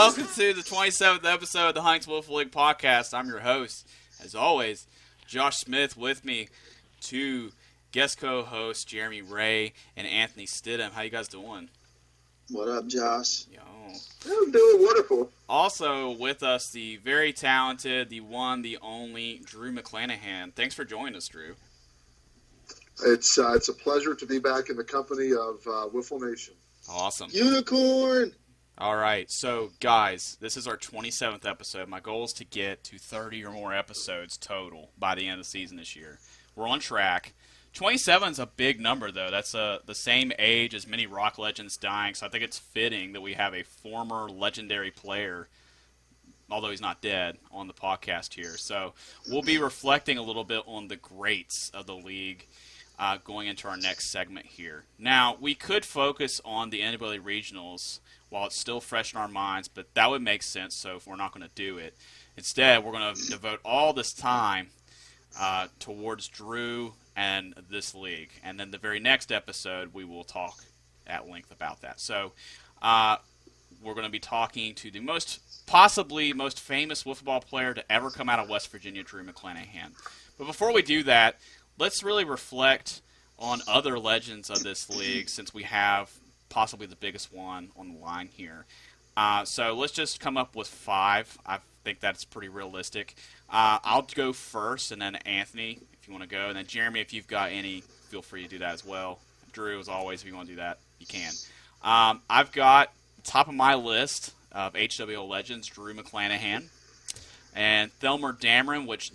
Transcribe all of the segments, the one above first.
welcome to the 27th episode of the Huntington Wiffle League podcast. I'm your host, as always, Josh Smith. With me, two guest co-hosts, Jeremy Ray and Anthony Stidham. How you guys doing? What up, Josh? Yo. I'm doing wonderful. Also with us, the very talented, the one, the only, Drew McClanahan. Thanks for joining us, Drew. It's a pleasure to be back in the company of Wiffle Nation. Awesome. Unicorn! All right, so guys, this is our 27th episode. My goal is to get to 30 or more episodes total by the end of the season this year. We're on track. 27 is a big number, though. That's the same age as many rock legends dying, so I think it's fitting that we have a former legendary player, although he's not dead, on the podcast here. So we'll be reflecting a little bit on the greats of the league going into our next segment here. Now, we could focus on the NWA Regionals while it's still fresh in our minds, but that would make sense, so if we're not going to do it. Instead, we're going to devote all this time towards Drew and this league. And then the very next episode, we will talk at length about that. So we're going to be talking to the possibly most famous wiffle ball player to ever come out of West Virginia, Drew McClanahan. But before we do that, let's really reflect on other legends of this league, since we have possibly the biggest one on the line here. So let's just come up with 5. I think that's pretty realistic. I'll go first, and then Anthony, if you want to go. And then Jeremy, if you've got any, feel free to do that as well. Drew, as always, if you want to do that, you can. I've got top of my list of HWL legends, Drew McClanahan. And Thelmer Dameron, which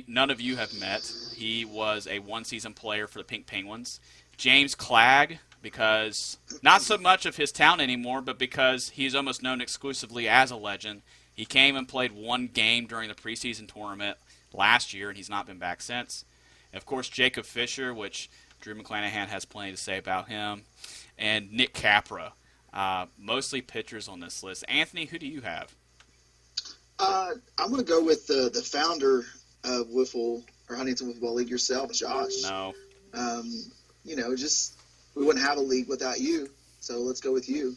none of you have met. He was a one-season player for the Pink Penguins. James Clagg, because not so much of his talent anymore, but because he's almost known exclusively as a legend. He came and played one game during the preseason tournament last year, and he's not been back since. And of course, Jacob Fisher, which Drew McClanahan has plenty to say about him. And Nick Capra, mostly pitchers on this list. Anthony, who do you have? I'm going to go with the founder of Wiffle, or Huntington Wiffle Ball League yourself, Josh. No. We wouldn't have a league without you, so let's go with you.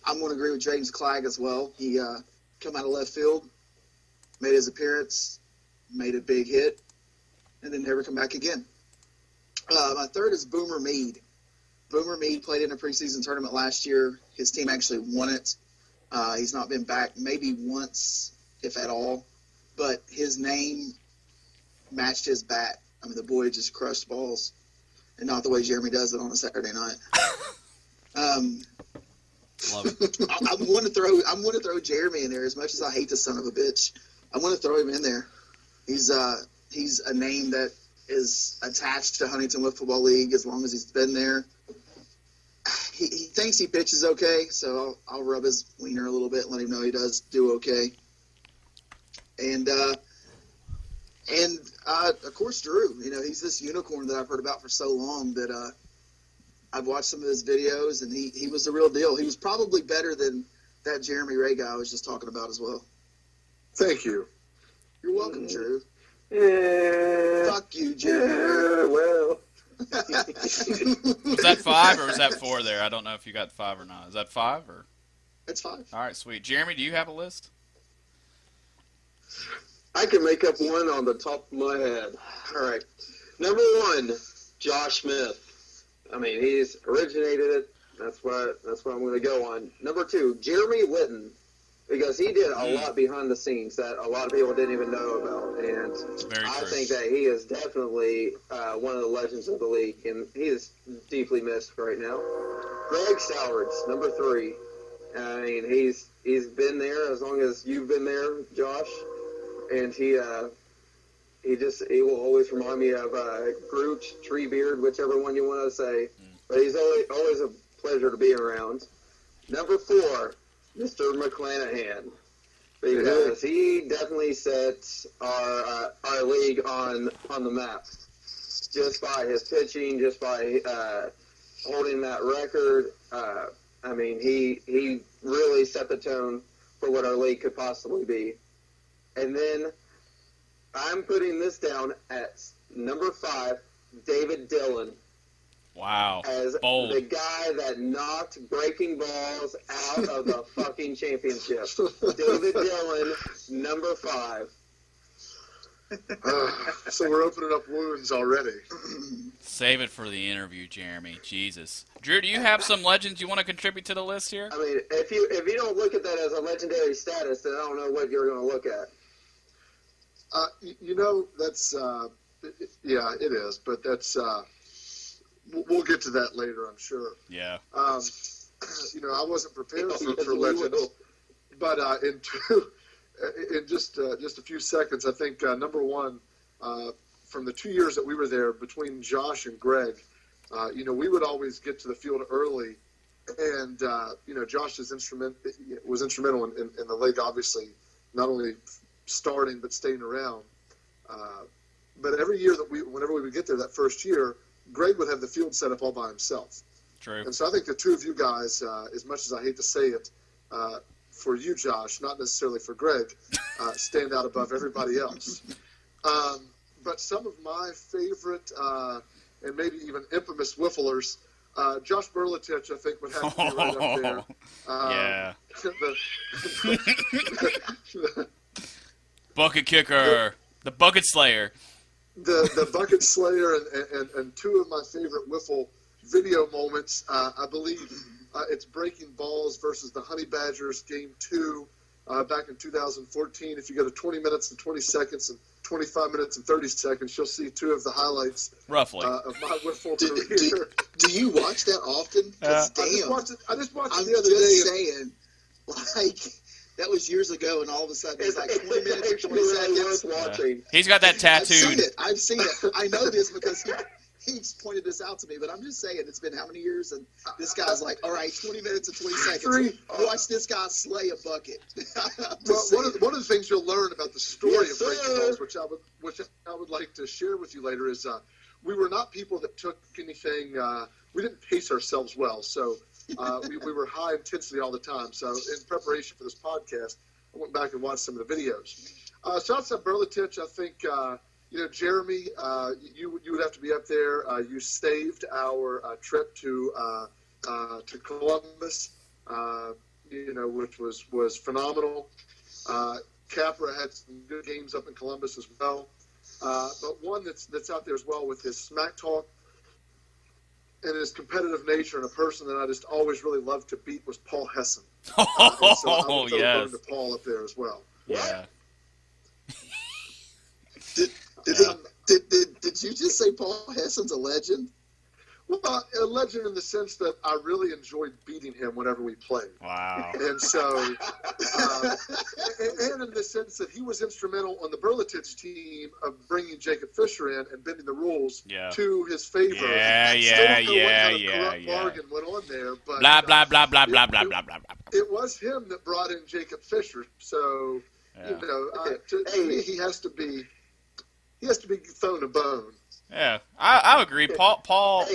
I'm going to agree with James Clagg as well. He come out of left field, made his appearance, made a big hit, and then never come back again. My third is Boomer Mead. Boomer Mead played in a preseason tournament last year. His team actually won it. He's not been back maybe once, if at all, but his name matched his bat. I mean, the boy just crushed balls, and not the way Jeremy does it on a Saturday night. Love it. I'm going to throw Jeremy in there. As much as I hate the son of a bitch, I'm going to throw him in there. He's a name that is attached to Huntington Wiffle Ball League as long as he's been there. He thinks he pitches okay, so I'll rub his wiener a little bit and let him know he does do okay. And of course, Drew. He's this unicorn that I've heard about for so long that I've watched some of his videos, and he was the real deal. He was probably better than that Jeremy Ray guy I was just talking about as well. Thank you. You're welcome, Drew. Fuck you, Jeremy. Well. Was that 5 or was that 4 there? I don't know if you got 5 or not. Is that 5 or? It's 5. All right, sweet. Jeremy, do you have a list? I can make up one on the top of my head. All right. Number 1, Josh Smith. I mean, he's originated it. That's what I'm going to go on. Number 2, Jeremy Whitten, because he did a lot behind the scenes that a lot of people didn't even know about. And Very I true. think that he is definitely one of the legends of the league, and he is deeply missed right now. Greg Sowards, number 3. I mean, he's been there as long as you've been there, Josh. And he will always remind me of Groot, Treebeard, whichever one you want to say. But he's always a pleasure to be around. Number 4, Mr. McClanahan, because he definitely set our league on the map, just by his pitching, just by holding that record. I mean, he really set the tone for what our league could possibly be. And then I'm putting this down at number 5, David Dillon. Wow. as Bold. the guy that knocked breaking balls out of the fucking championship. David Dillon, number 5. So we're opening up wounds already. Save it for the interview, Jeremy. Jesus. Drew, do you have some legends you want to contribute to the list here? I mean, if you don't look at that as a legendary status, then I don't know what you're going to look at. That's yeah, it is, but that's we'll get to that later, I'm sure. Yeah. I wasn't prepared for legends, but in just a few seconds, I think number one, from the 2 years that we were there between Josh and Greg, we would always get to the field early, and Josh was instrumental in the league, obviously, not only starting but staying around. But every year whenever we would get there that first year, Greg would have the field set up all by himself. True. And so I think the two of you guys, as much as I hate to say it, for you, Josh, not necessarily for Greg, stand out above everybody else. But some of my favorite and maybe even infamous Wifflers, Josh Berletich, I think, would have to be right up there. Yeah. the Bucket kicker. The bucket slayer. The bucket slayer and two of my favorite Wiffle video moments, I believe it's Breaking Balls versus the Honey Badgers, Game 2, back in 2014. If you go to 20 minutes and 20 seconds and 25 minutes and 30 seconds, you'll see two of the highlights Roughly. of my Wiffle career. Do you watch that often? 'Cause damn, I just watched I'm it the other just day. saying, like, that was years ago, and all of a sudden it's like 20 minutes or actually 20 really seconds. worth watching. He's got that tattooed. I've seen it. I know this because he's pointed this out to me, but I'm just saying, it's been how many years, and this guy's like, all right, 20 minutes and 20 seconds. Watch this guy slay a bucket. Well, one of the things you'll learn about the story Yes, of Breaking sir. Balls, which I would like to share with you later, is we were not people that took anything. We didn't pace ourselves well, so we were high intensity all the time. So in preparation for this podcast, I went back and watched some of the videos. So outside Berletich, I think Jeremy, you would have to be up there. You saved our trip to Columbus, which was phenomenal. Capra had some good games up in Columbus as well. But one that's out there as well with his smack talk and his competitive nature, and a person that I just always really loved to beat was Paul Hessen. And so I would throw yes. burn to Paul up there as well. Yeah. Did you just say Paul Hessen's a legend? Well, a legend in the sense that I really enjoyed beating him whenever we played. Wow. And so, and in the sense that he was instrumental on the Berletich team of bringing Jacob Fisher in and bending the rules to his favor. Yeah. Bargain went on there, but Blah, blah, blah, blah, blah, blah, blah, blah. it was him that brought in Jacob Fisher. So, to me, he has to be thrown a bone. Yeah, I agree. Paul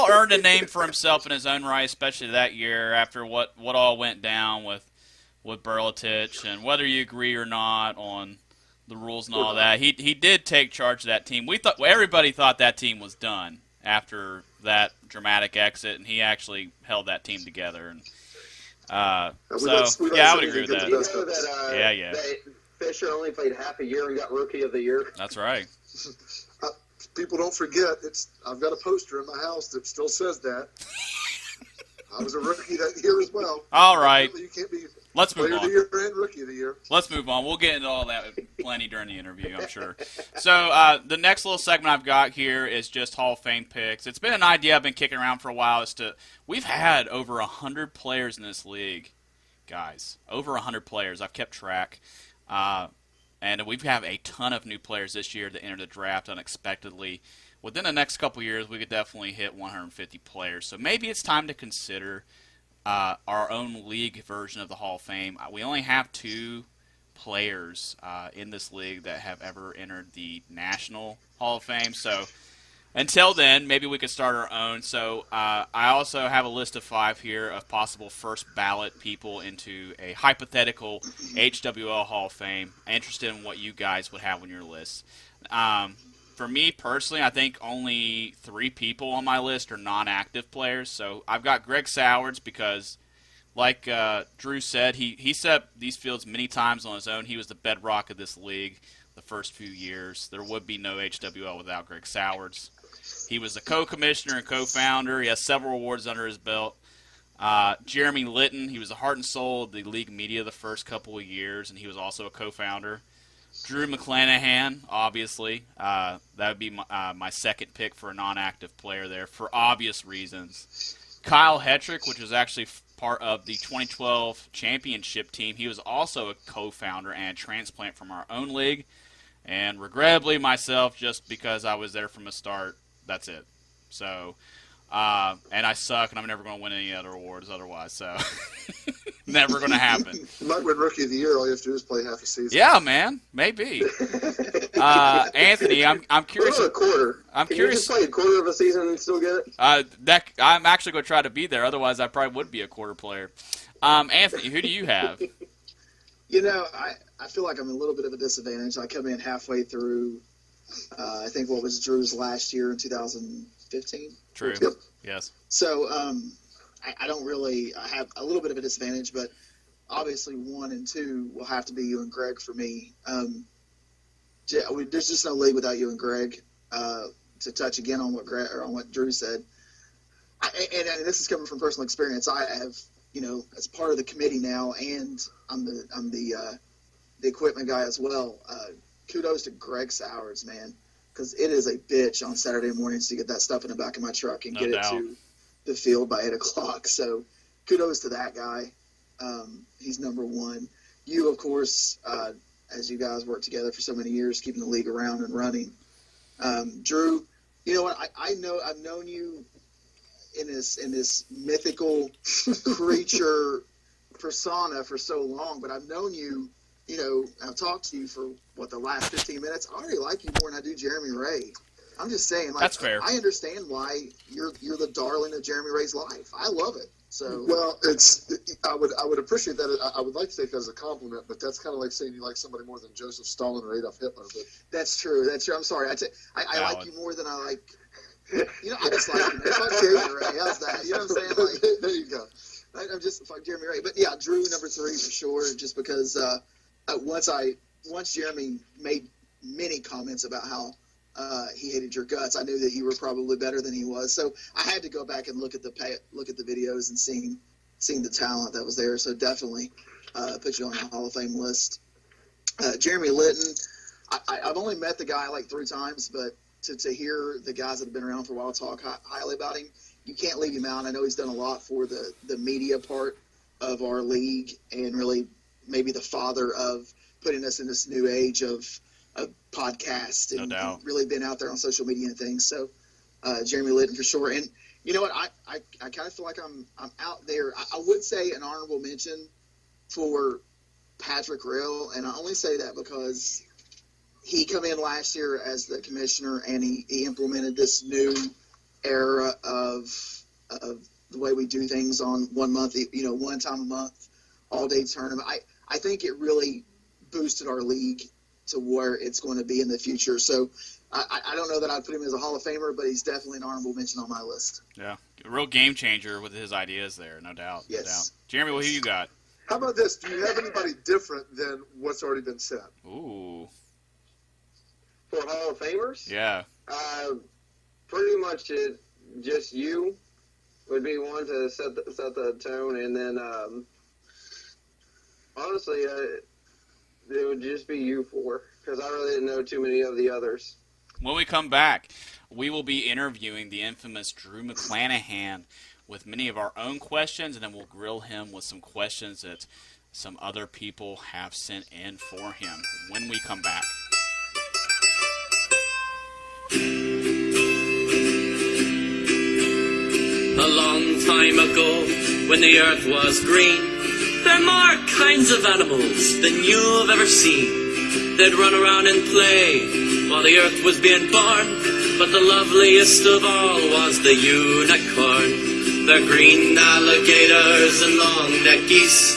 earned a name for himself in his own right, especially that year after what all went down with Berletich, and whether you agree or not on the rules and all that, he did take charge of that team. Everybody thought that team was done after that dramatic exit, and he actually held that team together. And I would agree with that. You know that, Yeah. that Fisher only played half a year and got Rookie of the Year? That's right. People don't forget, I've got a poster in my house that still says that. I was a rookie that year as well. All right. You can't be Let's move player on. of the year and rookie of the year. Let's move on. We'll get into all that plenty during the interview, I'm sure. So the next little segment I've got here is just Hall of Fame picks. It's been an idea I've been kicking around for a while. We've had over 100 players in this league, guys. Over 100 players. I've kept track. And we have a ton of new players this year that entered the draft unexpectedly. Within the next couple years, we could definitely hit 150 players. So maybe it's time to consider our own league version of the Hall of Fame. We only have 2 players in this league that have ever entered the National Hall of Fame. So until then, maybe we could start our own. So I also have a list of 5 here of possible first ballot people into a hypothetical HWL Hall of Fame. I'm interested in what you guys would have on your list. For for me personally, I think only 3 people on my list are non-active players. So I've got Greg Sowards because, like Drew said, he set up these fields many times on his own. He was the bedrock of this league the first few years. There would be no HWL without Greg Sowards. He was a co-commissioner and co-founder. He has several awards under his belt. Jeremy Litton, he was the heart and soul of the league media the first couple of years, and he was also a co-founder. Drew McClanahan, obviously. That would be my second pick for a non-active player there for obvious reasons. Kyle Hetrick, which was actually part of the 2012 championship team. He was also a co-founder and a transplant from our own league. And regrettably myself, just because I was there from the start, that's it. So, and I suck, and I'm never going to win any other awards otherwise. So, never going to happen. You might win Rookie of the Year. All you have to do is play half a season. Yeah, man, maybe. Anthony, I'm curious. What about a quarter? I'm Can curious. you just play a quarter of a season and still get it? I'm actually going to try to be there. Otherwise, I probably would be a quarter player. Anthony, who do you have? I feel like I'm in a little bit of a disadvantage. I come in halfway through, I think what was Drew's last year in 2015. True. Yep. Yes. So I don't really – I have a little bit of a disadvantage, but obviously 1 and 2 will have to be you and Greg for me. There's just no league without you and Greg. To touch again on what Drew said, and this is coming from personal experience. I have, as part of the committee now, and I'm the equipment guy as well. Kudos to Greg Sowards, man, because it is a bitch on Saturday mornings to get that stuff in the back of my truck and No get doubt. it to the field by 8 o'clock. So kudos to that guy. He's number 1. You, of course, as you guys worked together for so many years, keeping the league around and running. Drew, you know what? I've known you in this mythical creature persona for so long, but I've known you. I've talked to you for the last 15 minutes. I already like you more than I do Jeremy Ray. I'm just saying, That's fair. I understand why you're the darling of Jeremy Ray's life. I love it. So Well, I would appreciate that. I would like to take that as a compliment, but that's kind of like saying you like somebody more than Joseph Stalin or Adolf Hitler. But that's true. I'm sorry. I like Valid. you more than I like. I just like you. Man. Fuck Jeremy Ray. How's that? You know what I'm saying? Like, there you go. I'm just fuck Jeremy Ray. But yeah, Drew number 3 for sure. Just because once Jeremy made many comments about how he hated your guts, I knew that you were probably better than he was. So I had to go back and look at the videos and seeing the talent that was there. So definitely put you on the Hall of Fame list. Jeremy Litton, I've only met the guy like 3 times, but to hear the guys that have been around for a while talk highly about him, you can't leave him out. I know he's done a lot for the media part of our league and really maybe the father of putting us in this new age of podcast and really been out there on social media and things. So Jeremy Litton for sure. And you know what? I kind of feel like I'm out there. I would say an honorable mention for Patrick Rill, and I only say that because he come in last year as the commissioner and he implemented this new era of the way we do things on 1 month, one time a month, all day tournament. I think it really boosted our league to where it's going to be in the future. So I don't know that I'd put him as a Hall of Famer, but he's definitely an honorable mention on my list. Yeah, a real game changer with his ideas there, no doubt. Yes. No doubt. Jeremy, who you got? How about this? Do you have anybody different than what's already been said? Ooh. For Hall of Famers? Yeah. Pretty much just you would be one to set the tone, and then honestly, it would just be you 4 because I really didn't know too many of the others. When we come back, we will be interviewing the infamous Drew McClanahan with many of our own questions, and then we'll grill him with some questions that some other people have sent in for him when we come back. A long time ago, when the earth was green, there were more kinds of animals than you've ever seen. They'd run around and play while the earth was being born, but the loveliest of all was the unicorn. They're green alligators and long-necked geese,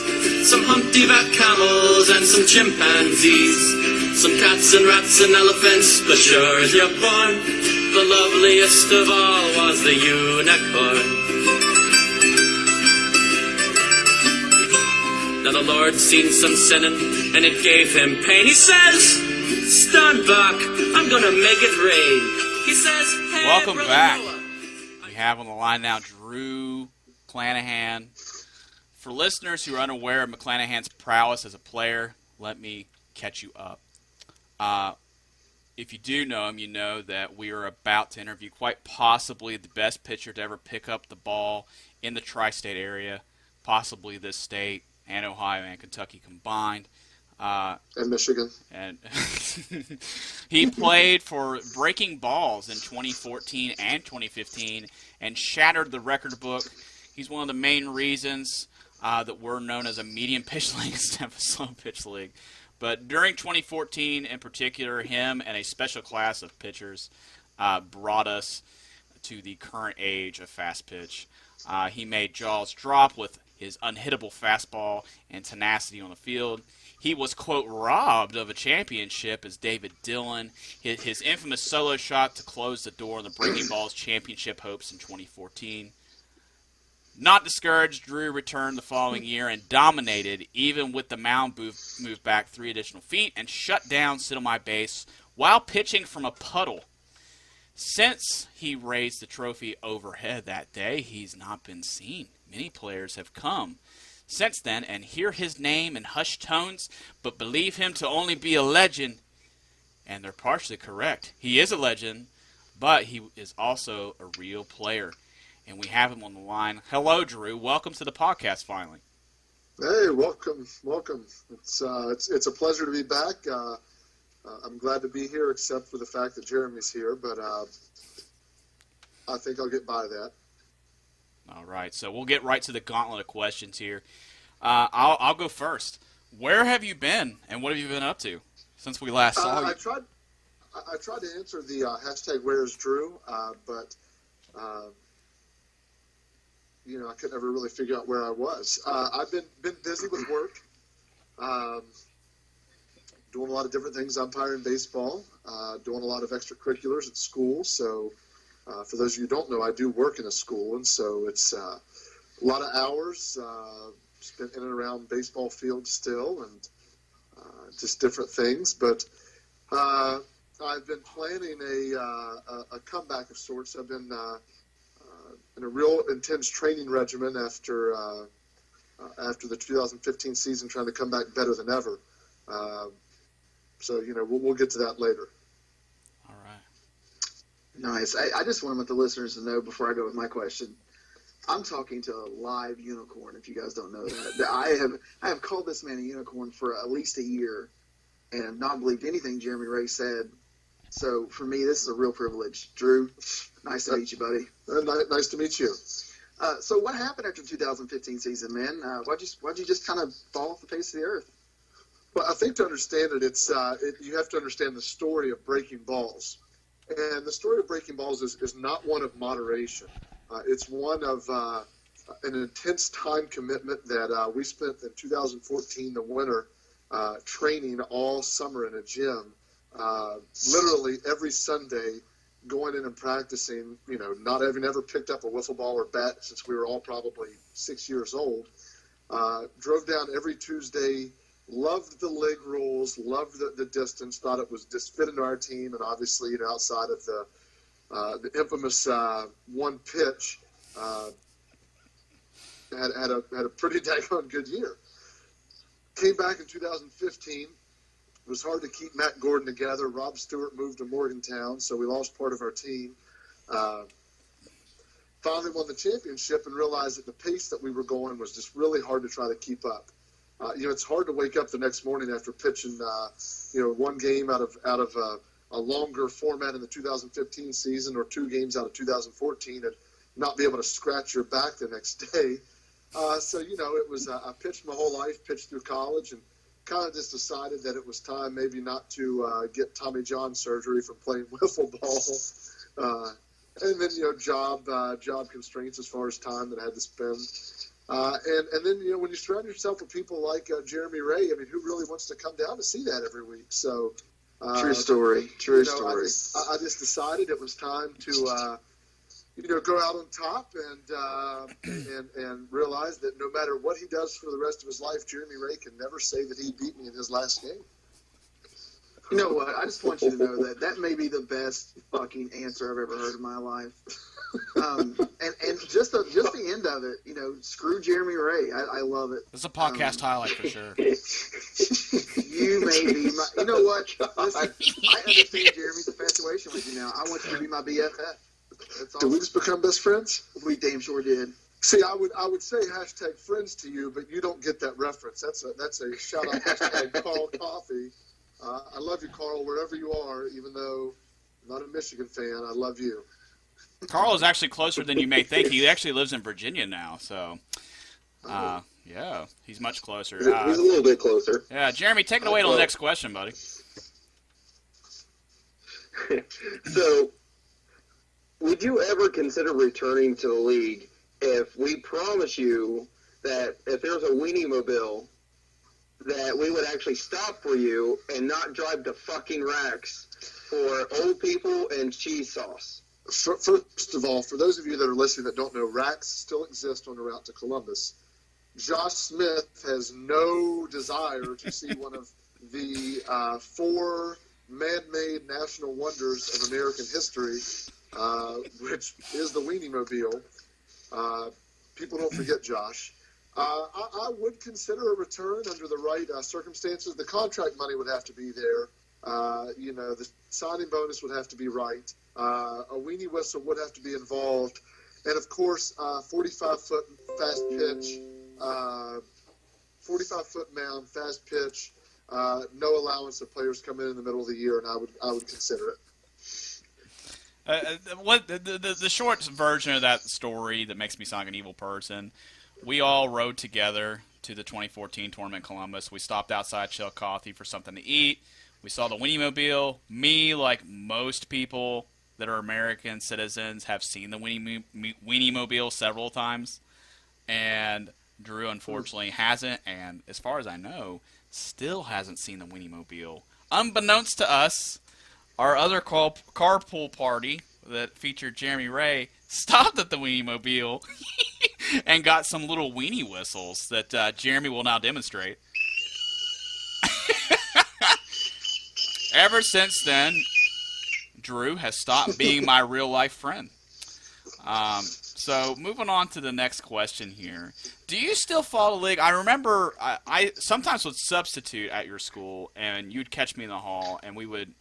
some humpty-back camels and some chimpanzees. some cats and rats and elephants, but sure as you're born, the loveliest of all was the unicorn. Now the Lord seen some sinning, and it gave him pain. He says, stand back, I'm gonna make it rain. He says, hey, Welcome Brother back. Noah. We have on the line now Drew McClanahan. For listeners who are unaware of McClanahan's prowess as a player, let me catch you up. If you do know him, you know that we are about to interview quite possibly the best pitcher to ever pick up the ball in the tri-state area, possibly this state, and Ohio and Kentucky combined. And Michigan. And he played for Breaking Balls in 2014 and 2015 and shattered the record book. He's one of the main reasons that we're known as a medium pitch league instead of a slow pitch league. But during 2014 in particular, him and a special class of pitchers brought us to the current age of fast pitch. He made jaws drop with his unhittable fastball and tenacity on the field. He was, quote, robbed of a championship as David Dillon, his infamous solo shot to close the door on the Breaking Balls championship hopes in 2014. Not discouraged, Drew returned the following year and dominated, even with the mound moved back 3 additional feet and shut down Sit on My Base while pitching from a puddle. Since he raised the trophy overhead that day, he's not been seen. Many players have come since then and hear his name in hushed tones, but believe him to only be a legend. And they're partially correct. He is a legend, but he is also a real player. And we have him on the line. Hello, Drew. Welcome to the podcast, finally. Hey, welcome. It's a pleasure to be back. I'm glad to be here, except for the fact that Jeremy's here, but I think I'll get by that. All right, so we'll get right to the gauntlet of questions here. I'll go first. Where have you been, and what have you been up to since we last saw you? I tried to answer the hashtag Where's Drew, but I could never really figure out where I was. I've been busy with work, doing a lot of different things, umpiring baseball, doing a lot of extracurriculars at school. So for those of you who don't know, I do work in a school, and so it's a lot of hours spent in and around baseball fields still, and just different things. But I've been planning a comeback of sorts. I've been in a real intense training regimen after the 2015 season, trying to come back better than ever. So we'll get to that later. All right. Nice. I just want the listeners to know before I go with my question, I'm talking to a live unicorn, if you guys don't know that. I have called this man a unicorn for at least a year and have not believed anything Jeremy Ray said. So for me, this is a real privilege. Drew, nice to meet you, buddy. Nice to meet you. So what happened after the 2015 season, man? Why'd you just kind of fall off the face of the earth? Well, I think to understand it, you have to understand the story of Breaking Balls. And the story of Breaking Balls is not one of moderation. It's one of an intense time commitment that we spent in 2014, the winter, training all summer in a gym, literally every Sunday, going in and practicing, not having ever picked up a wiffle ball or bat since we were all probably 6 years old. Drove down every Tuesday, loved the leg rules, loved the distance, thought it was just fit into our team, and obviously, outside of the infamous one pitch, had a pretty daggone good year. Came back in 2015. It was hard to keep Matt Gordon together. Rob Stewart moved to Morgantown, so we lost part of our team. Finally won the championship and realized that the pace that we were going was just really hard to try to keep up. It's hard to wake up the next morning after pitching, one game out of a longer format in the 2015 season or 2 games out of 2014 and not be able to scratch your back the next day. It was I pitched my whole life, pitched through college, and kind of just decided that it was time maybe not to get Tommy John surgery from playing wiffle ball. And then, job constraints as far as time that I had to spend. And then, when you surround yourself with people like Jeremy Ray, I mean, who really wants to come down to see that every week? So, True story. I just decided it was time to, go out on top and realize that no matter what he does for the rest of his life, Jeremy Ray can never say that he beat me in his last game. You know what? I just want you to know that may be the best fucking answer I've ever heard in my life. And just the end of it, screw Jeremy Ray. I love it. It's a podcast highlight for sure. You may be my. You know what? Listen, I understand Jeremy's infatuation with you now. I want you to be my BFF. That's all. Did we just become best friends? We damn sure did. See, I would say hashtag friends to you, but you don't get that reference. That's a shout out hashtag Carl Coffee. I love you, Carl, wherever you are, even though I'm not a Michigan fan. I love you. Carl is actually closer than you may think. He actually lives in Virginia now, so yeah, he's much closer. He's a little bit closer. Yeah, Jeremy, take it away to the next question, buddy. So, would you ever consider returning to the league if we promise you that if there's a weenie mobile, that we would actually stop for you and not drive to fucking racks for old people and cheese sauce? First of all, for those of you that are listening that don't know, racks still exist on the route to Columbus. Josh Smith has no desire to see one of the 4 man-made national wonders of American history, which is the Weenie Mobile. People don't forget Josh. I would consider a return under the right circumstances. The contract money would have to be there. The signing bonus would have to be right. A weenie whistle would have to be involved. And, of course, 45-foot fast pitch, 45-foot mound, fast pitch, no allowance of players come in the middle of the year, and I would consider it. The short version of that story that makes me sound like an evil person, we all rode together to the 2014 tournament in Columbus. We stopped outside Chillicothe for something to eat. We saw the Weenie Mobile. Me, like most people that are American citizens, have seen the Weenie Mobile several times. And Drew, unfortunately, hasn't. And as far as I know, still hasn't seen the Weenie Mobile. Unbeknownst to us, our other carpool party that featured Jeremy Ray stopped at the Weenie Mobile and got some little weenie whistles that Jeremy will now demonstrate. Ever since then, Drew has stopped being my real-life friend. So moving on to the next question here. Do you still follow the league? I remember I sometimes would substitute at your school, and you'd catch me in the hall, and we would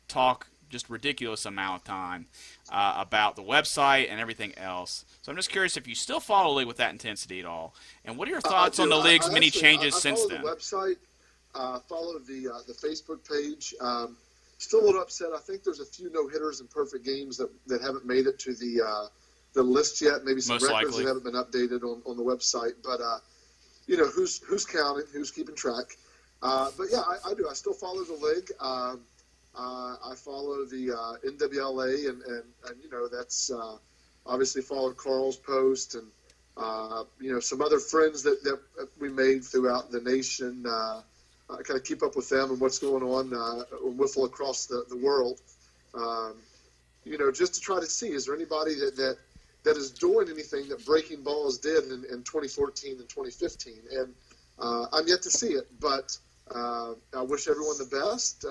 talk just ridiculous amount of time about the website and everything else. So I'm just curious if you still follow the league with that intensity at all. And what are your thoughts on the league's many changes since then? I follow the website, follow the Facebook page. Still a little upset. I think there's a few no-hitters and perfect games that haven't made it to the list yet. Maybe some Most records likely. that haven't been updated on the website. But, who's counting, who's keeping track. But, yeah, I do. I still follow the league. I follow the NWLA, and that's obviously followed Carl's post and, some other friends that we made throughout the nation. Kind of keep up with them and what's going on Wiffle across the world. Just to try to see, is there anybody that is doing anything that Breaking Balls did in 2014 and 2015? And I'm yet to see it, but I wish everyone the best.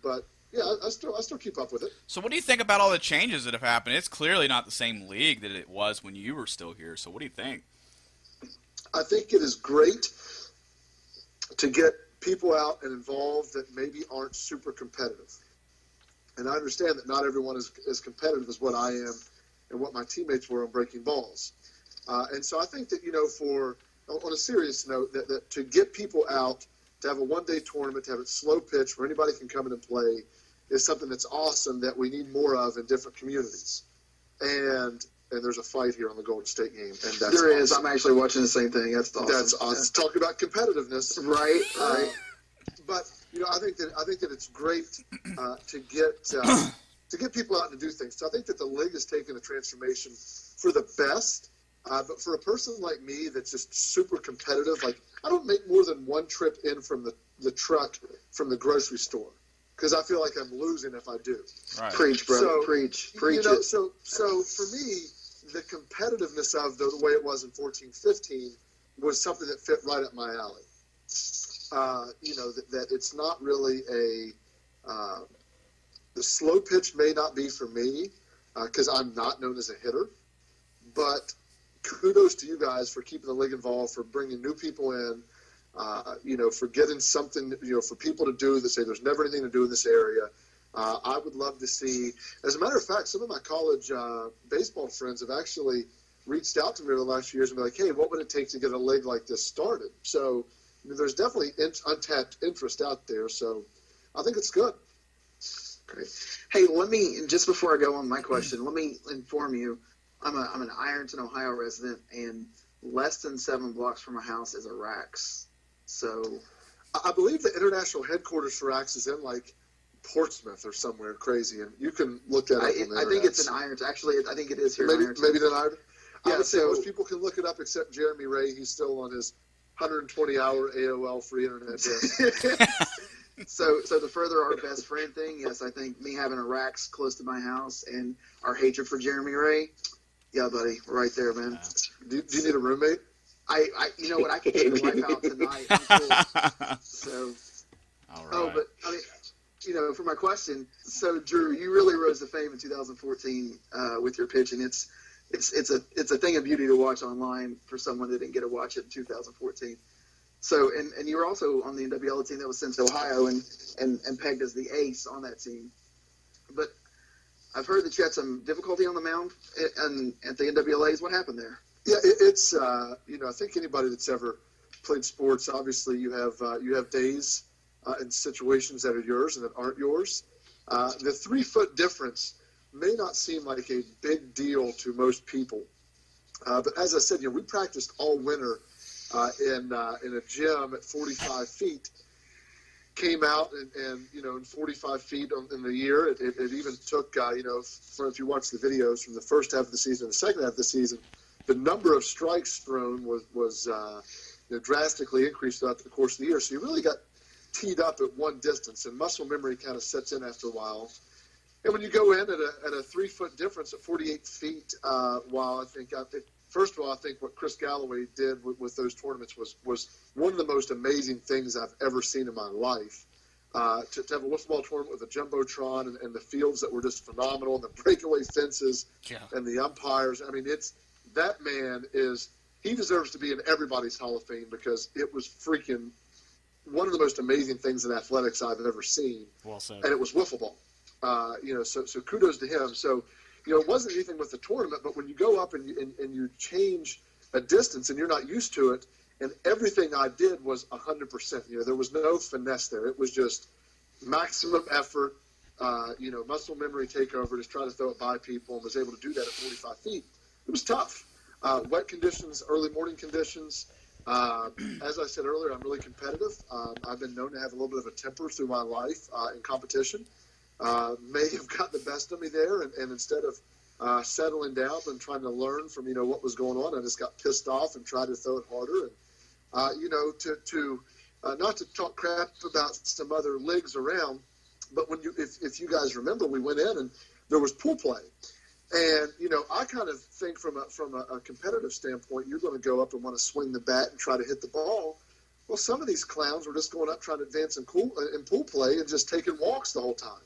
But yeah, I still keep up with it. So what do you think about all the changes that have happened? It's clearly not the same league that it was when you were still here. So what do you think? I think it is great to get people out and involved that maybe aren't super competitive. And I understand that not everyone is as competitive as what I am and what my teammates were on Breaking Balls. And so I think that, on a serious note, that to get people out, to have a one-day tournament, to have it slow pitch where anybody can come in and play is something that's awesome that we need more of in different communities. And there's a fight here on the Golden State game. And that's There is. awesome. I'm actually watching the same thing. That's awesome. That's awesome. Talk about competitiveness. Right. But I think that it's great to get people out and do things. So I think that the league has taken a transformation for the best, But for a person like me that's just super competitive, like I don't make more than one trip in from the truck from the grocery store because I feel like I'm losing if I do. Right. Preach, brother. So, Preach you know, it. so for me, the competitiveness of the way it was in 14-15 was something that fit right up my alley. You know, that it's not really the slow pitch may not be for me because I'm not known as a hitter, but kudos to you guys for keeping the league involved, for bringing new people in, you know, for getting something, you know, for people to do that say there's never anything to do in this area. I would love to see, as a matter of fact, some of my college baseball friends have actually reached out to me over the last few years and be like, hey, what would it take to get a league like this started? So there's definitely untapped interest out there. So I think it's good. Great. Hey, let me, just before I go on my question, let me inform you, I'm an Ironton, Ohio resident, and less than 7 blocks from my house is a Rax. So I believe the international headquarters for Rax is in like Portsmouth or somewhere crazy, and you can look that up. I think it's in Ironton. Actually, I think it is here. Maybe in Ironton. maybe then I Yeah, would say so- most people can look it up except Jeremy Ray. He's still on his 120-hour AOL free internet day. So to further our best friend thing, yes, I think me having a Rax close to my house and our hatred for Jeremy Ray, yeah, buddy, right there, man. Do you need a roommate? I you know what? I can take the wife out tonight. I'm cool. So, All right. oh, but I mean, you know, for my question, so Drew, you really rose to fame in 2014 with your pitching. It's a thing of beauty to watch online for someone that didn't get to watch it in 2014. So, and you were also on the NWL team that was sent to Ohio and pegged as the ace on that team. But I've heard that you had some difficulty on the mound at the NWLAs. What happened there? Yeah, it's you know, I think anybody that's ever played sports, obviously you have days and situations that are yours and that aren't yours. The 3-foot difference may not seem like a big deal to most people, but as I said, you know, we practiced all winter in a gym at 45 feet. Came out and you know, in 45 feet in the year, it even took you know, if you watch the videos from the first half of the season and the second half of the season, the number of strikes thrown was you know, drastically increased throughout the course of the year. So you really got teed up at one distance, and muscle memory kind of sets in after a while. And when you go in at a 3-foot difference at 48 feet, while first of all, I think what Chris Galloway did with those tournaments was one of the most amazing things I've ever seen in my life. To have a wiffle ball tournament with a jumbotron and the fields that were just phenomenal, and the breakaway fences and the umpires. I mean, that man he deserves to be in everybody's Hall of Fame because it was freaking one of the most amazing things in athletics I've ever seen. Well said. And it was wiffle ball. You know, so kudos to him. So, you know, it wasn't anything with the tournament, but when you go up and you change a distance and you're not used to it, and everything I did was 100%. You know, there was no finesse there. It was just maximum effort, you know, muscle memory takeover, just try to throw it by people, and was able to do that at 45 feet. It was tough. Wet conditions, early morning conditions. As I said earlier, I'm really competitive. I've been known to have a little bit of a temper through my life in competition. May have got the best of me there, and instead of settling down and trying to learn from, you know, what was going on, I just got pissed off and tried to throw it harder. And you know, to not to talk crap about some other leagues around, but if you guys remember, we went in and there was pool play. And, you know, I kind of think from a competitive standpoint, you're going to go up and want to swing the bat and try to hit the ball. Well, some of these clowns were just going up trying to advance in pool play and just taking walks the whole time.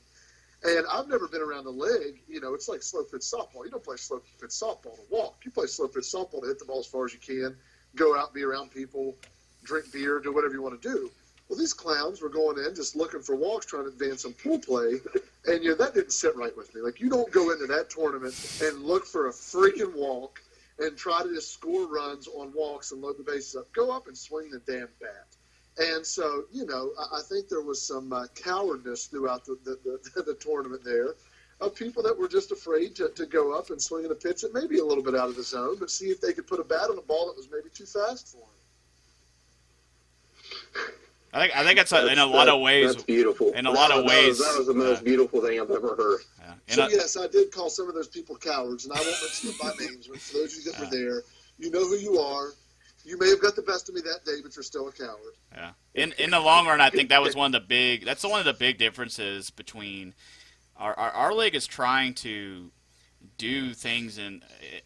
And I've never been around a league. You know, it's like slow pitch softball. You don't play slow pitch softball to walk. You play slow pitch softball to hit the ball as far as you can, go out, be around people, drink beer, do whatever you want to do. Well, these clowns were going in just looking for walks, trying to advance in pool play. And, you know, that didn't sit right with me. Like, you don't go into that tournament and look for a freaking walk and try to just score runs on walks and load the bases up. Go up and swing the damn bat. And so, you know, I think there was some cowardice throughout the tournament there of people that were just afraid to go up and swing at a pitch that may be a little bit out of the zone, but see if they could put a bat on a ball that was maybe too fast for them. I think it's in a lot of ways. That's beautiful. In a lot of ways, that was the most beautiful thing I've ever heard. Yeah. So, yes, I did call some of those people cowards, and I won't mention them by names, but for those of you that were there, You know who you are. You may have got the best of me that day, but you're still a coward. Yeah. In the long run, I think that was one of the big differences between our league is trying to do things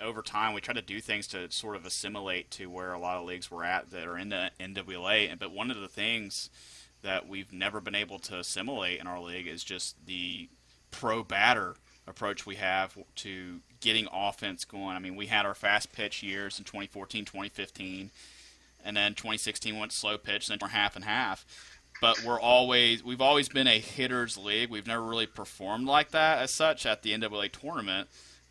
over time. We try to do things to sort of assimilate to where a lot of leagues were at that are in the NWA. But one of the things that we've never been able to assimilate in our league is just the pro batter approach we have to getting offense going. I mean, we had our fast pitch years in 2014, 2015, and then 2016 went slow pitch, and then we're half and half. But we've always been a hitter's league. We've never really performed like that as such at the NWA tournament.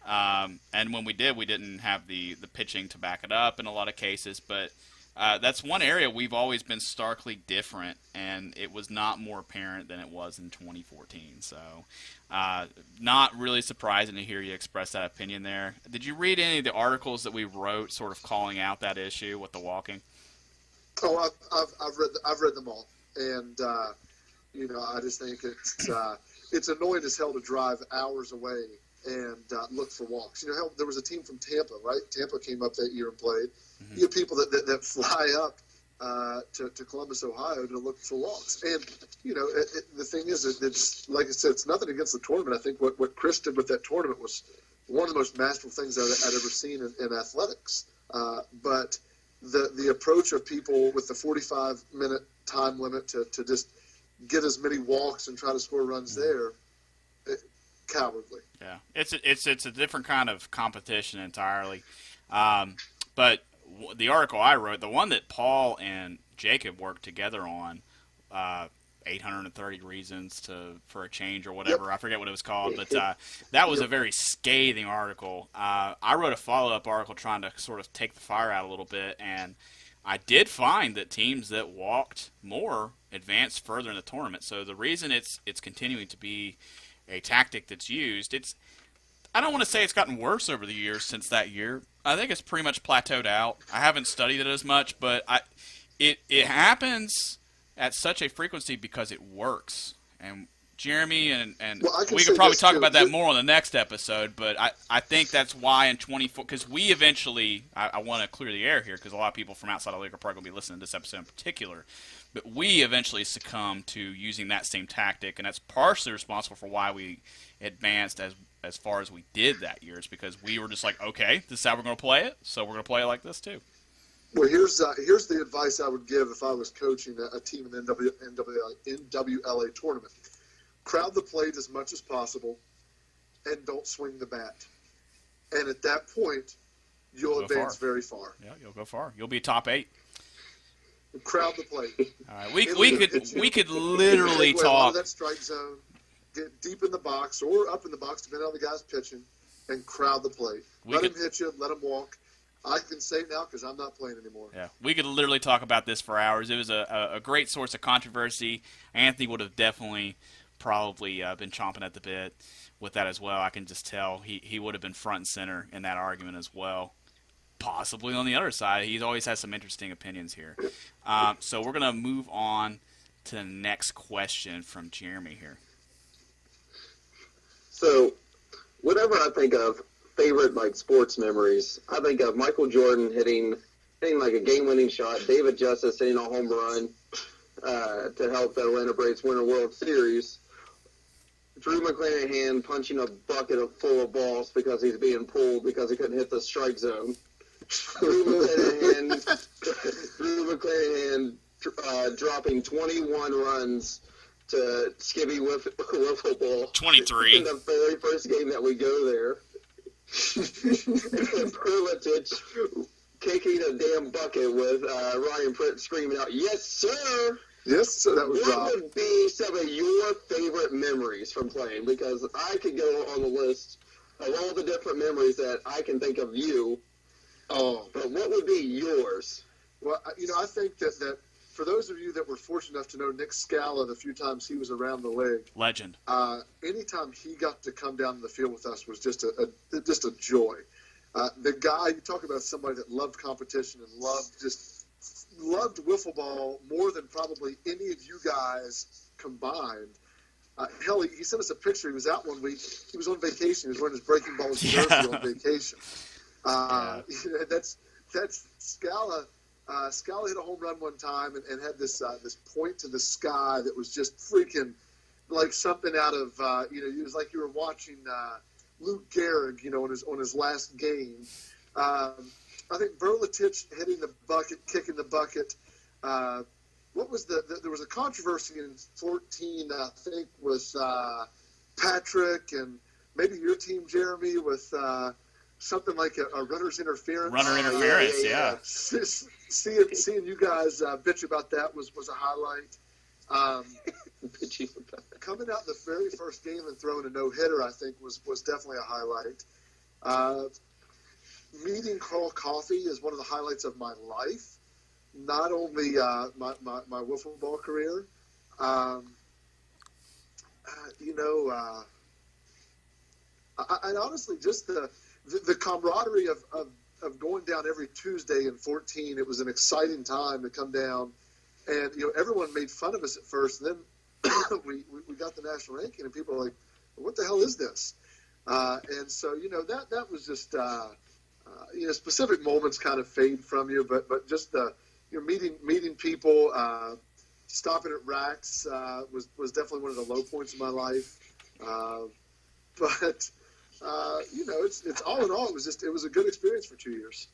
And when we did, we didn't have the pitching to back it up in a lot of cases. But that's one area we've always been starkly different, and it was not more apparent than it was in 2014. So not really surprising to hear you express that opinion there. Did you read any of the articles that we wrote sort of calling out that issue with the walking? Oh, I've read them all. And, I just think it's annoying as hell to drive hours away and look for walks. Hell, there was a team from Tampa, right? Tampa came up that year and played. Mm-hmm. You have people that fly up to Columbus, Ohio to look for walks. And, the thing is, it's like I said, it's nothing against the tournament. I think what Chris did with that tournament was one of the most masterful things I'd ever seen in athletics. But the approach of people with the 45-minute time limit to just get as many walks and try to score runs there, cowardly. Yeah, it's a different kind of competition entirely. But the article I wrote, the one that Paul and Jacob worked together on, 830 Reasons for a Change or whatever. Yep. I forget what it was called, but that was a very scathing article. I wrote a follow-up article trying to sort of take the fire out a little bit, and I did find that teams that walked more advanced further in the tournament. So the reason it's continuing to be a tactic that's used, I don't want to say it's gotten worse over the years since that year. I think it's pretty much plateaued out. I haven't studied it as much, but it happens at such a frequency because it works. And Jeremy and we could probably talk about that more on the next episode, but I think that's why in 24, because we eventually, I want to clear the air here because a lot of people from outside the league are probably going to be listening to this episode in particular, but we eventually succumbed to using that same tactic, and that's partially responsible for why we advanced as far as we did that year. It's because we were just like, okay, this is how we're going to play it, so we're going to play it like this too. Well, here's the advice I would give if I was coaching a team in the NWLA tournament. Crowd the plate as much as possible, and don't swing the bat. And at that point, you'll advance very far. Yeah, you'll go far. You'll be top 8. Crowd the plate. All right, we could literally talk. That strike zone, get deep in the box or up in the box, depending on the guy's pitching, and crowd the plate. Let him hit you. Let him walk. I can say now because I'm not playing anymore. Yeah, we could literally talk about this for hours. It was a great source of controversy. Anthony would have definitely probably been chomping at the bit with that as well. I can just tell he would have been front and center in that argument as well. Possibly on the other side. He always has some interesting opinions here. So we're going to move on to the next question from Jeremy here. So whenever I think of favorite sports memories, I think of Michael Jordan hitting like a game-winning shot, David Justice hitting a home run to help the Atlanta Braves win a World Series, Drew McClanahan punching a bucket full of balls because he's being pulled because he couldn't hit the strike zone, Drew McClanahan dropping 21 runs to Skippy Wiffle Ball 23 in the very first game that we go there. And Perlitich kicking a damn bucket with Ryan Pritt screaming out, "Yes, sir!" Yes, sir. That was What would be some of your favorite memories from playing? Because I could go on the list of all the different memories that I can think of you. Oh. But what would be yours? Well, I think that for those of you that were fortunate enough to know Nick Scala the few times he was around the league, legend. Anytime he got to come down the field with us was just a joy. The guy, you talk about somebody that loved competition and loved wiffle ball more than probably any of you guys combined. Hell, he sent us a picture. He was out one week. He was on vacation. He was wearing his Breaking Balls jersey on vacation. that's Scala. Scala hit a home run one time and had this point to the sky that was just freaking like something out of it was like you were watching Luke Gehrig, on his last game. I think Verletich hitting the bucket, kicking the bucket. What was there was a controversy in 14, I think, with Patrick and maybe your team, Jeremy, with something like a runner's interference. Runner interference, yeah. Seeing you guys bitch about that was a highlight. Coming out the very first game and throwing a no-hitter, I think, was definitely a highlight. Meeting Carl Coffey is one of the highlights of my life. Not only my wiffle ball career, and honestly, just the camaraderie of going down every Tuesday in 14. It was an exciting time to come down, and everyone made fun of us at first. And then we got the national ranking, and people were like, "What the hell is this?" And so that was just specific moments kind of fade from you, but just meeting people, stopping at racks was definitely one of the low points of my life. But it's all in all, it was a good experience for 2 years.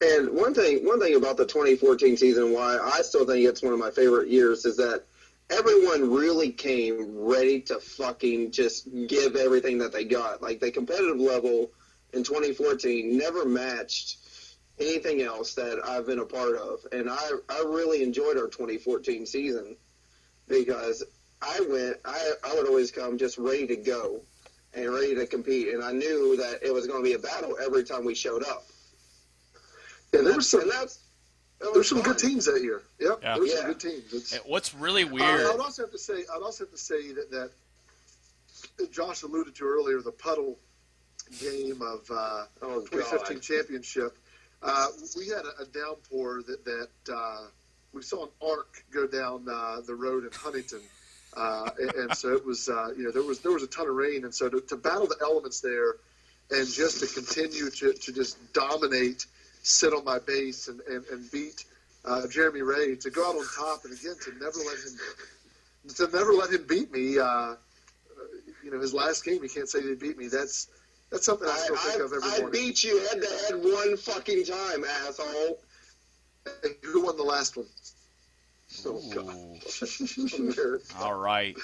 And one thing about the 2014 season, why I still think it's one of my favorite years, is that everyone really came ready to fucking just give everything that they got. Like, the competitive level in 2014 never matched anything else that I've been a part of. And I really enjoyed our 2014 season because I would always come just ready to go and ready to compete. And I knew that it was going to be a battle every time we showed up. Yeah, there were some good teams that year. Yep, yeah. There were some good teams. What's really weird. I'd also have to say that Josh alluded to earlier, the puddle game of 2015 championship. We had a downpour that we saw an arc go down the road in Huntington, and so it was there was a ton of rain, and so to battle the elements there, and just to continue to just dominate, sit on my base and beat Jeremy Ray, to go out on top, and again to never let him beat me. His last game, you can't say he beat me. That's something I still think of every morning. I beat you head-to-head one fucking time, asshole. And who won the last one? Oh, God. All right.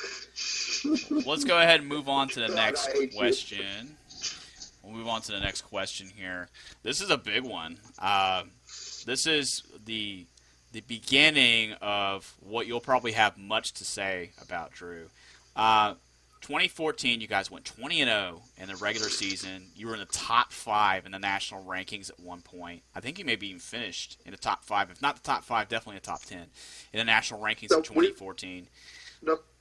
Let's go ahead and move on to the next question. We'll move on to the next question here. This is a big one. This is the beginning of what you'll probably have much to say about, Drew. 2014, you guys went 20-0 in the regular season. You were in the top 5 in the national rankings at one point. I think you maybe even finished in the top 5. If not the top 5, definitely the top 10 in the national rankings in 2014.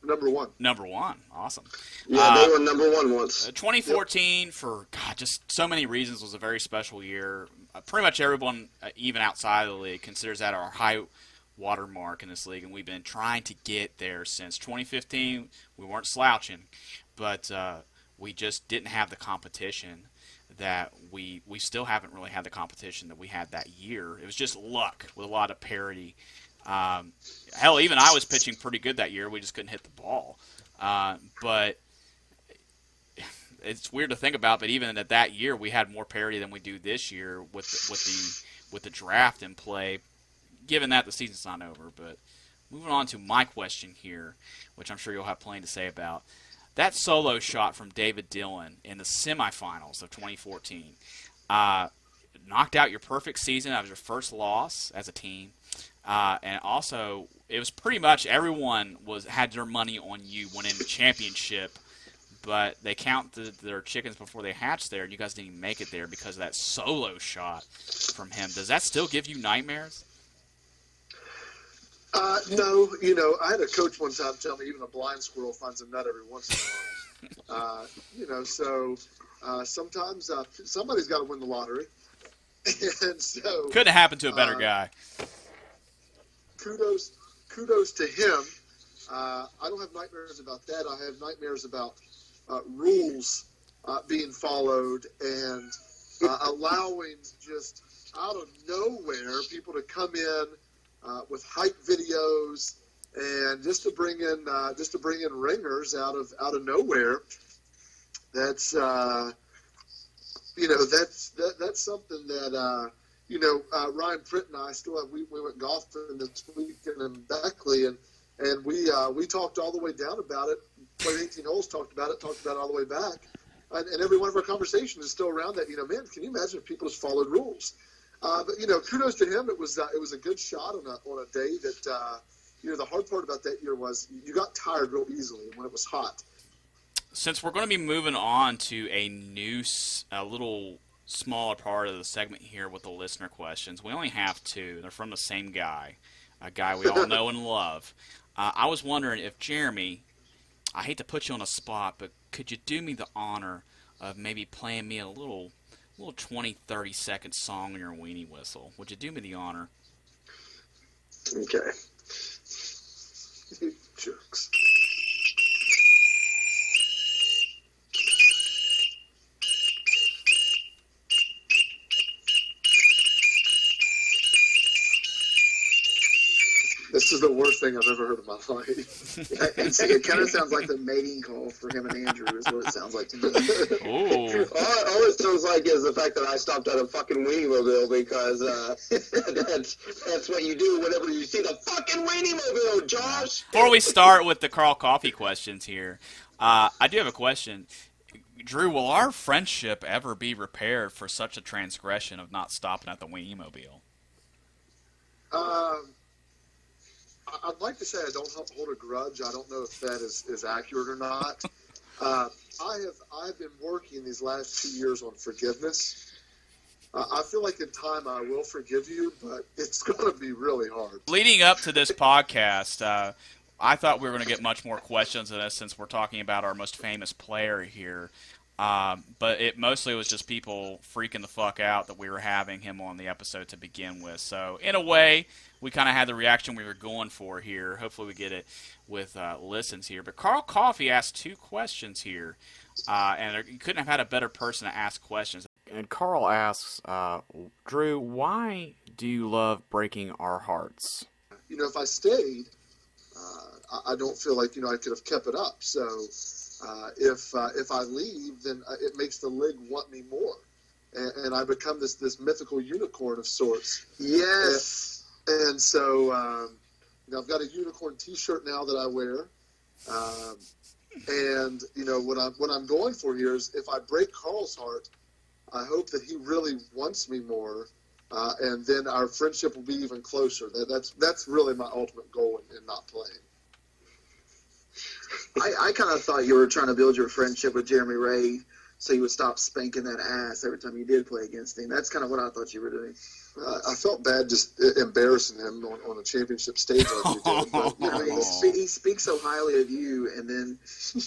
Number one. Number one. Awesome. Yeah, they were number one once. 2014, for just so many reasons, was a very special year. Pretty much everyone, even outside of the league, considers that our high watermark in this league, and we've been trying to get there since 2015. We weren't slouching, but we just didn't have the competition that we still haven't really had the competition that we had that year. It was just luck with a lot of parity. Hell, even I was pitching pretty good that year. We just couldn't hit the ball. But it's weird to think about, but even at that year, we had more parity than we do this year with the draft in play. Given that the season's not over, but moving on to my question here, which I'm sure you'll have plenty to say about. That solo shot from David Dillon in the semifinals of 2014 knocked out your perfect season. That was your first loss as a team. And also, it was pretty much everyone had their money on you winning the championship, but they counted their chickens before they hatched there, and you guys didn't even make it there because of that solo shot from him. Does that still give you nightmares? No, I had a coach one time tell me even a blind squirrel finds a nut every once in a while. So sometimes somebody's got to win the lottery. And so couldn't have happened to a better guy. Kudos to him. I don't have nightmares about that. I have nightmares about rules being followed and allowing just out of nowhere people to come in with hype videos and just to bring in ringers out of nowhere. That's that's something that Ryan Pritt and I still have. We went golfing this weekend in Beckley, and we talked all the way down about it. Played 18 holes, talked about it all the way back, and every one of our conversations is still around that. Man, can you imagine if people just followed rules? But kudos to him. It was a good shot on a day that the hard part about that year was you got tired real easily when it was hot. Since we're going to be moving on to a little smaller part of the segment here with the listener questions, we only have two. They're from the same guy, a guy we all know and love. I was wondering if Jeremy, I hate to put you on a spot, but could you do me the honor of maybe playing me a little 20, 30-second song on your weenie whistle? Would you do me the honor? Okay. Jerks. This is the worst thing I've ever heard in my life. It kind of sounds like the mating call for him and Andrew is what it sounds like to me. Ooh. All it sounds like is the fact that I stopped at a fucking weenie mobile because that's what you do whenever you see the fucking weenie mobile, Josh. Before we start with the Carl Coffee questions here, I do have a question. Drew, will our friendship ever be repaired for such a transgression of not stopping at the weenie mobile? I'd like to say I don't hold a grudge. I don't know if that is accurate or not. I've been working these last 2 years on forgiveness. I feel like in time I will forgive you, but it's going to be really hard. Leading up to this podcast, I thought we were going to get much more questions on this since we're talking about our most famous player here. But it mostly was just people freaking the fuck out that we were having him on the episode to begin with. So in a way, we kind of had the reaction we were going for here. Hopefully we get it with listens here. But Carl Coffey asked two questions here, and you couldn't have had a better person to ask questions. And Carl asks, Drew, why do you love breaking our hearts? If I stayed, I don't feel like I could have kept it up. So if I leave, then it makes the league want me more, and I become this mythical unicorn of sorts. Yes. And so I've got a unicorn T-shirt now that I wear, and what I'm going for here is if I break Carl's heart, I hope that he really wants me more, and then our friendship will be even closer. That's really my ultimate goal in not playing. I kind of thought you were trying to build your friendship with Jeremy Ray so you would stop spanking that ass every time you did play against him. That's kind of what I thought you were doing. I felt bad just embarrassing him on a championship stage like you did. But, he speaks so highly of you, and then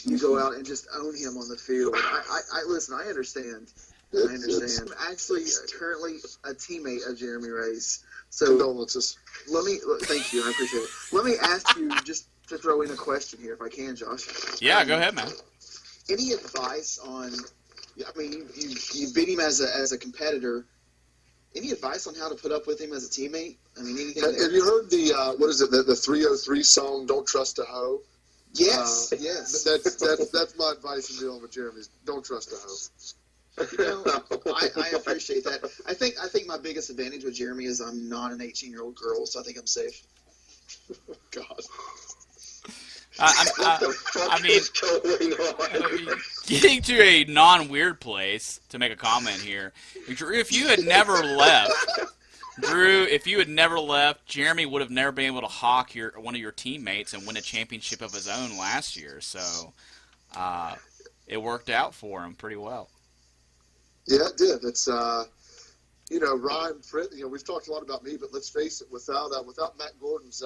you go out and just own him on the field. I listen, I understand. I'm actually currently a teammate of Jeremy Ray's. So condolences. Thank you, I appreciate it. Let me ask you just to throw in a question here, if I can, Josh. Yeah, go ahead, man. Any advice on? I mean, you beat him as a competitor. Any advice on how to put up with him as a teammate? I mean, anything? Have you heard the 303 song "Don't Trust a Hoe"? Yes, yes. That's my advice in dealing with Jeremy. Don't trust a hoe. I appreciate that. I think my biggest advantage with Jeremy is I'm not an 18-year-old girl, so I think I'm safe. God. I mean, getting to a non-weird place to make a comment here. Drew, if you had never left, Jeremy would have never been able to hawk one of your teammates and win a championship of his own last year. So it worked out for him pretty well. Yeah, it did. It's Ryan Pritt. We've talked a lot about me, but let's face it, without Matt Gordon's.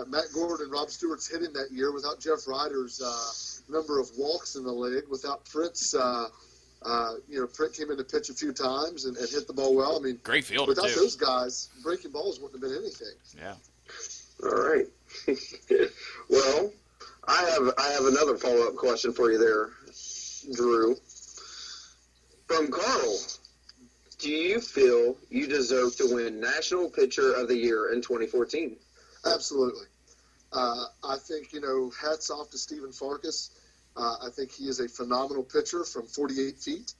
Matt Gordon and Rob Stewart's hitting that year, without Jeff Ryder's number of walks in the league, without Pritt's, Pritt came in to pitch a few times and hit the ball well. I mean, great fielder without too. Those guys, breaking balls wouldn't have been anything. Yeah. All right. Well, I have another follow-up question for you there, Drew. From Carl, do you feel you deserve to win National Pitcher of the Year in 2014? Absolutely. I think, hats off to Stephen Farkas. I think he is a phenomenal pitcher from 48 feet.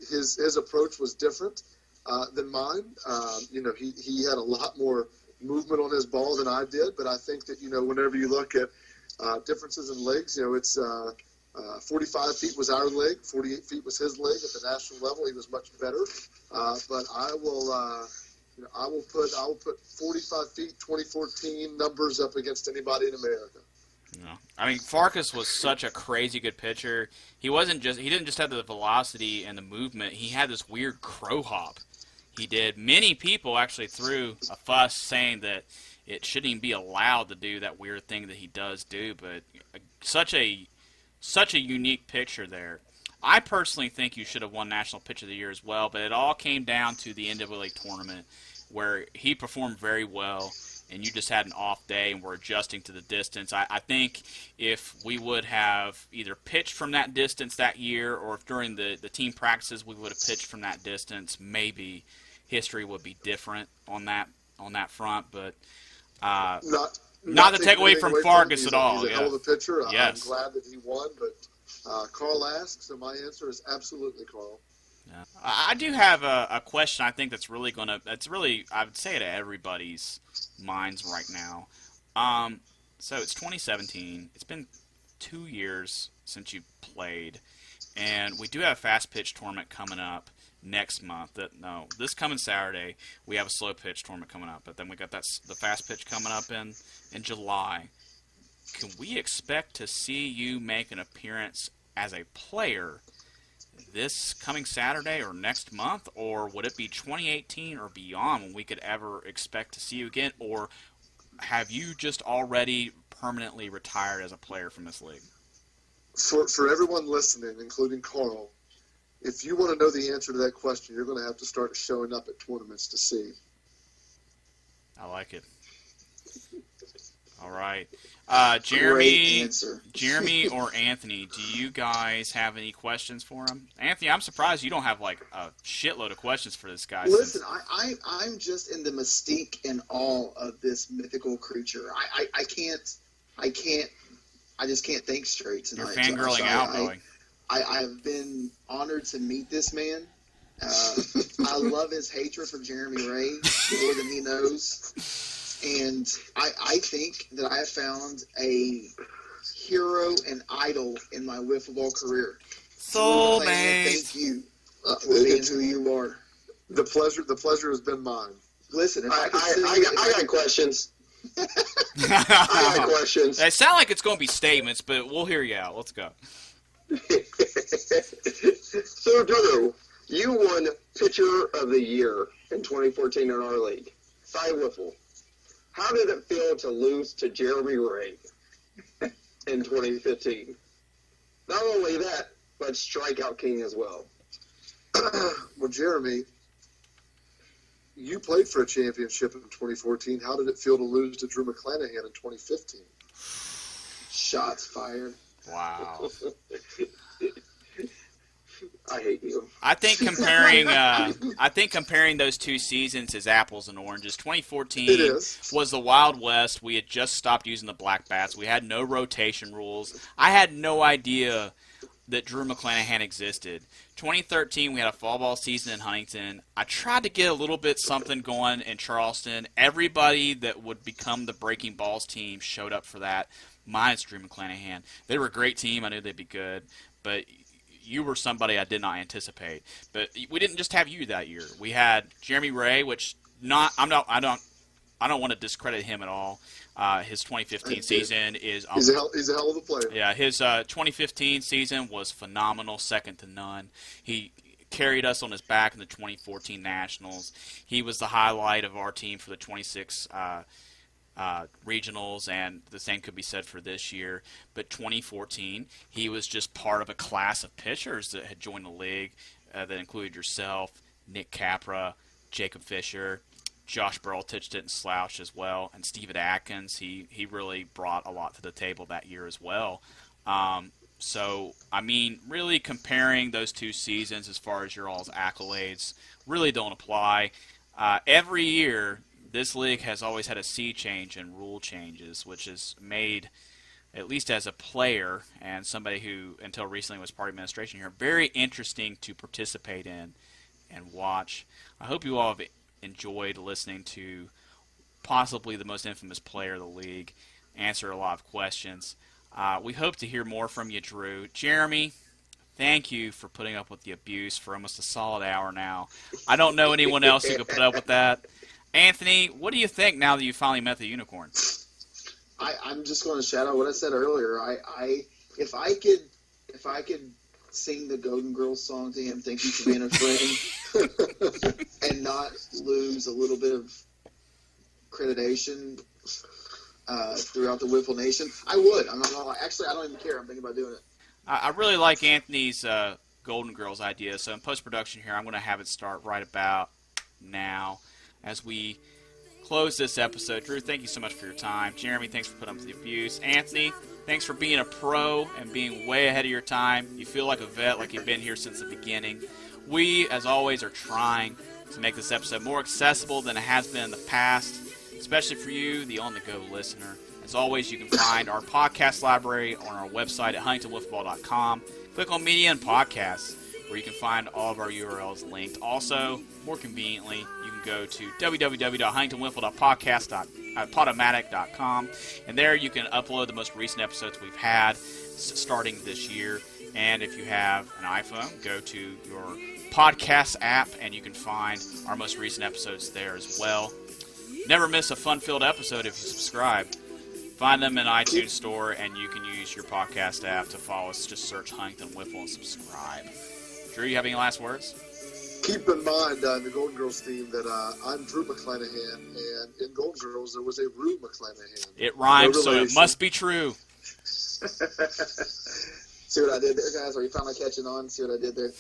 His approach was different than mine. He had a lot more movement on his ball than I did, but I think that, whenever you look at differences in legs, it's 45 feet was our leg, 48 feet was his leg. At the national level, he was much better. But I will put 45 feet 2014 numbers up against anybody in America. Yeah. I mean, Farkas was such a crazy good pitcher. He didn't just have the velocity and the movement. He had this weird crow hop. He did. Many people actually threw a fuss saying that it shouldn't even be allowed to do that weird thing that he does do. But such a unique pitcher there. I personally think you should have won National Pitcher of the Year as well, but it all came down to the NWA tournament where he performed very well, and you just had an off day and were adjusting to the distance. I think if we would have either pitched from that distance that year or if during the team practices we would have pitched from that distance, maybe history would be different on that front. But not to take away from Farkas at all. He's a hell of a pitcher. Yes. I'm glad that he won, but Carl asked, so my answer is absolutely Carl. Yeah. I do have a question. I think that's really I would say to everybody's minds right now. So it's 2017. It's been 2 years since you played, and we do have a fast pitch tournament coming up next month. This coming Saturday we have a slow pitch tournament coming up, but then we got the fast pitch coming up in July. Can we expect to see you make an appearance as a player this coming Saturday or next month, or would it be 2018 or beyond when we could ever expect to see you again, or have you just already permanently retired as a player from this league? For everyone listening, including Carl, if you want to know the answer to that question, you're going to have to start showing up at tournaments to see. I like it. All right. Jeremy or Anthony, do you guys have any questions for him? Anthony, I'm surprised you don't have like a shitload of questions for this guy. Listen, I'm just in the mystique and awe of this mythical creature. I just can't think straight tonight. You're fangirling out, boy. I've been honored to meet this man. I love his hatred for Jeremy Ray more than he knows. And I think that I have found a hero and idol in my wiffle ball career. Soulmate. Thank you for being who you are. The pleasure has been mine. Listen, if I got questions. I got questions. They sound like it's going to be statements, but we'll hear you out. Let's go. So, Drew, you won Pitcher of the Year in 2014 in our league. Cy Wiffle. How did it feel to lose to Jeremy Ray in 2015? Not only that, but strikeout king as well. Well, Jeremy, you played for a championship in 2014. How did it feel to lose to Drew McClanahan in 2015? Shots fired. Wow. I hate you. I think comparing those two seasons is apples and oranges. 2014 was the Wild West. We had just stopped using the black bats. We had no rotation rules. I had no idea that Drew McClanahan existed. 2013, we had a fall ball season in Huntington. I tried to get a little bit something going in Charleston. Everybody that would become the Breaking Balls team showed up for that, minus Drew McClanahan. They were a great team. I knew they'd be good, but you were somebody I did not anticipate. But we didn't just have you that year. We had Jeremy Ray, which I don't want to discredit him at all. His 2015 season is he's a hell of a player. Yeah, his 2015 season was phenomenal, second to none. He carried us on his back in the 2014 Nationals. He was the highlight of our team for the 26 regionals, and the same could be said for this year. But 2014, he was just part of a class of pitchers that had joined the league that included yourself, Nick Capra, Jacob Fisher, Josh Burltich didn't slouch as well, and Steven Atkins. He really brought a lot to the table that year as well. So, I mean, really comparing those two seasons as far as your all's accolades really don't apply. Every year, this league has always had a sea change and rule changes, which has made, at least as a player and somebody who until recently was part of administration here, very interesting to participate in and watch. I hope you all have enjoyed listening to possibly the most infamous player of the league answer a lot of questions. We hope to hear more from you, Drew. Jeremy, thank you for putting up with the abuse for almost a solid hour now. I don't know anyone else who could put up with that. Anthony, what do you think now that you finally met the unicorn? I'm just going to shout out what I said earlier. If I could sing the Golden Girls song to him, thank you for being a friend, and not lose a little bit of accreditation throughout the Wiffle Nation, I would. Actually, I don't even care. I'm thinking about doing it. I really like Anthony's Golden Girls idea. So in post-production here, I'm going to have it start right about now as we close this episode. Drew, thank you so much for your time. Jeremy, thanks for putting up with the abuse. Anthony, thanks for being a pro and being way ahead of your time. You feel like a vet, like you've been here since the beginning. We, as always, are trying to make this episode more accessible than it has been in the past, especially for you, the on-the-go listener. As always, you can find our podcast library on our website at huntingtonwiffleball.com. Click on Media and Podcasts, where you can find all of our URLs linked. Also, more conveniently, you can go to www.huntingtonwiffle.podcast.podomatic.com, and there you can upload the most recent episodes we've had starting this year. And if you have an iPhone, go to your podcast app, and you can find our most recent episodes there as well. Never miss a fun-filled episode if you subscribe. Find them in iTunes Store, and you can use your podcast app to follow us. Just search Huntington Wiffle and subscribe. Drew, you have any last words? Keep in mind in the Golden Girls theme that I'm Drew McClanahan, and in Golden Girls there was a Rue McClanahan. It rhymes, so it must be true. See what I did there, guys? Are you finally catching on? See what I did there?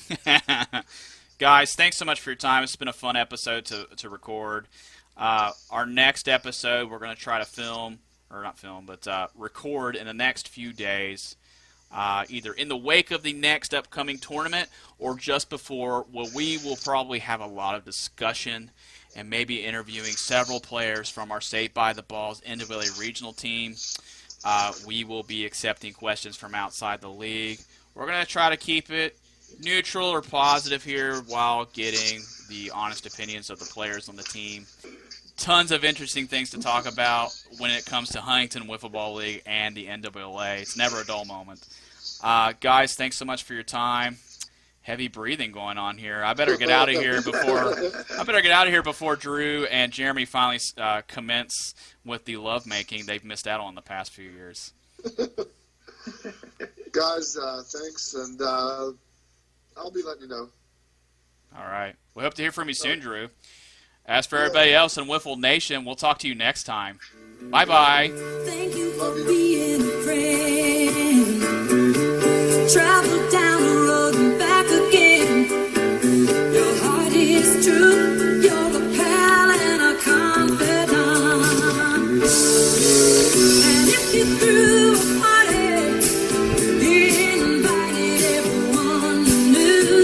Guys, thanks so much for your time. It's been a fun episode to record. Our next episode, we're going to try to record in the next few days, either in the wake of the next upcoming tournament or just before. Well, we will probably have a lot of discussion and maybe interviewing several players from our State by the Balls NWA regional team. We will be accepting questions from outside the league. We're going to try to keep it neutral or positive here while getting the honest opinions of the players on the team. Tons of interesting things to talk about when it comes to Huntington Wiffle Ball League and the NWA. It's never a dull moment. Guys, thanks so much for your time. Heavy breathing going on here. I better get out of here before Drew and Jeremy finally commence with the lovemaking they've missed out on the past few years. Guys, thanks, and I'll be letting you know. All right. We hope to hear from you soon, Drew. As for everybody else in Wiffle Nation, we'll talk to you next time. Bye-bye. Thank you for being a friend. Travel down the road and back again. Your heart is true. You're a pal and a confidant. And if you threw a party, you invited everyone you knew.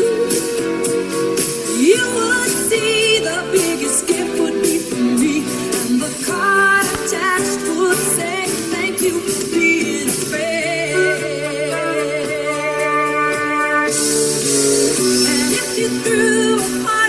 You would see the biggest gift would be from me, and the card attached would say, thank you for being a friend. And if you threw a party,